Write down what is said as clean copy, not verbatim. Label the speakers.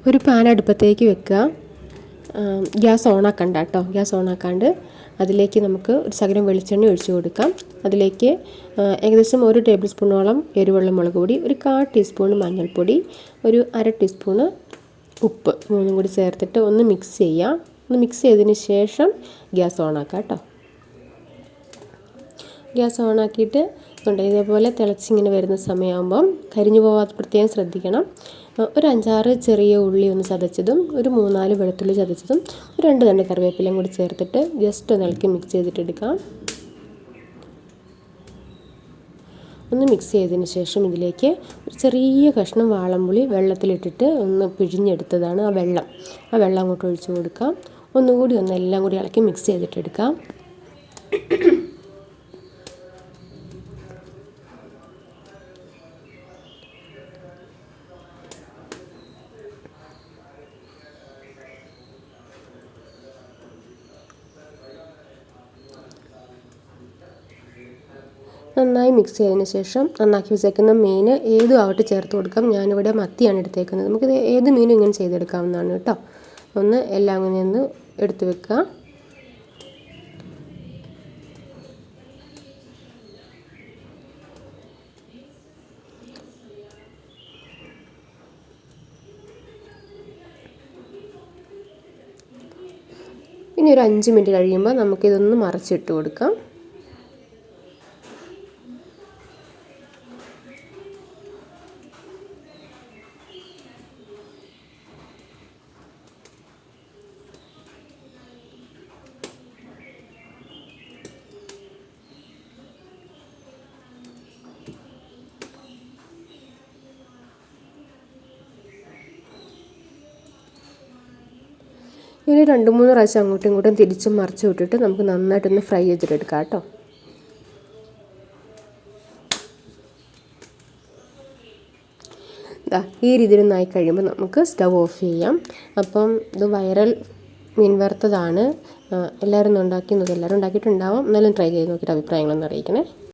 Speaker 1: ഒരു പാൻ അടുപ്പത്തേക്ക് വെക്കുക. ഗ്യാസ് ഓണാക്കണ്ട കേട്ടോ. ഗ്യാസ് ഓണാക്കാണ്ട് അതിലേക്ക് നമുക്ക് ഒരു ശകലം വെളിച്ചെണ്ണ ഒഴിച്ചു കൊടുക്കാം. അതിലേക്ക് ഏകദേശം 1 ടേബിൾ സ്പൂണോളം എരിവുള്ള മുളക് പൊടി, ഒരു 1/4 ടീസ്പൂൺ മഞ്ഞൾപ്പൊടി, ഒരു 1/2 ടീസ്പൂണ് ഉപ്പ്, മൂന്നും കൂടി ചേർത്തിട്ട് ഒന്ന് മിക്സ് ചെയ്യാം. ഒന്ന് മിക്സ് ചെയ്തതിന് ശേഷം ഗ്യാസ് ഓണാക്കാം കേട്ടോ. ഗ്യാസ് ഓണാക്കിയിട്ട് ഇതേപോലെ തിളച്ചിങ്ങനെ വരുന്ന സമയമാകുമ്പം കരിഞ്ഞു പോകാതെ പ്രത്യേകം ശ്രദ്ധിക്കണം. ഒരു 5-6 ചെറിയ ഉള്ളി ഒന്ന് ചതച്ചതും, ഒരു 3-4 വെളുത്തുള്ളി ചതച്ചതും, ഒരു 2 തണ്ട് കറിവേപ്പിലയും കൂടി ചേർത്തിട്ട് ജസ്റ്റ് ഒന്ന് ഇളക്കി മിക്സ് ചെയ്തിട്ടെടുക്കാം. ഒന്ന് മിക്സ് ചെയ്തതിന് ശേഷം ഇതിലേക്ക് ഒരു ചെറിയ കഷ്ണം വാളംപുളി വെള്ളത്തിലിട്ടിട്ട് ഒന്ന് പിഴിഞ്ഞെടുത്തതാണ് ആ വെള്ളം അങ്ങോട്ട് ഒഴിച്ചു കൊടുക്കാം. ഒന്നുകൂടി എല്ലാം കൂടി ഇളക്കി മിക്സ് ചെയ്തിട്ടെടുക്കാം. നന്നായി മിക്സ് ചെയ്തതിന് ശേഷം നന്നാക്കി വെച്ചേക്കുന്ന മീൻ ഏതും ആവട്ടെ ചേർത്ത് കൊടുക്കാം. ഞാനിവിടെ മത്തിയാണ് എടുത്തേക്കുന്നത്. നമുക്കിത് ഏത് മീനും ഇങ്ങനെ ചെയ്തെടുക്കാവുന്നതാണ് കേട്ടോ. എല്ലാം അങ്ങനെ ഒന്ന് എടുത്ത് വെക്കുക. ഇനി ഒരു 5 മിനിറ്റ് കഴിയുമ്പോൾ നമുക്കിതൊന്ന് മറിച്ചിട്ട് കൊടുക്കാം. ഇനി 2-3 പ്രാവശ്യം അങ്ങോട്ടും ഇങ്ങോട്ടും തിരിച്ചും മറിച്ച് വിട്ടിട്ട് നമുക്ക് നന്നായിട്ടൊന്ന് ഫ്രൈ ചെയ്തിട്ടെടുക്കാം കേട്ടോ. ഈ രീതിയിൽ നന്നായി കഴിയുമ്പോൾ നമുക്ക് സ്റ്റവ് ഓഫ് ചെയ്യാം. അപ്പം ഇത് വൈറൽ മീൻ വറുത്തതാണ്. എല്ലാവരും ഒന്ന് ഉണ്ടാക്കി നോക്കുക. എല്ലാവരും ഉണ്ടാക്കിയിട്ടുണ്ടാവും. എന്നാലും ട്രൈ ചെയ്ത് നോക്കിയിട്ട് അഭിപ്രായങ്ങളൊന്നും അറിയിക്കണേ.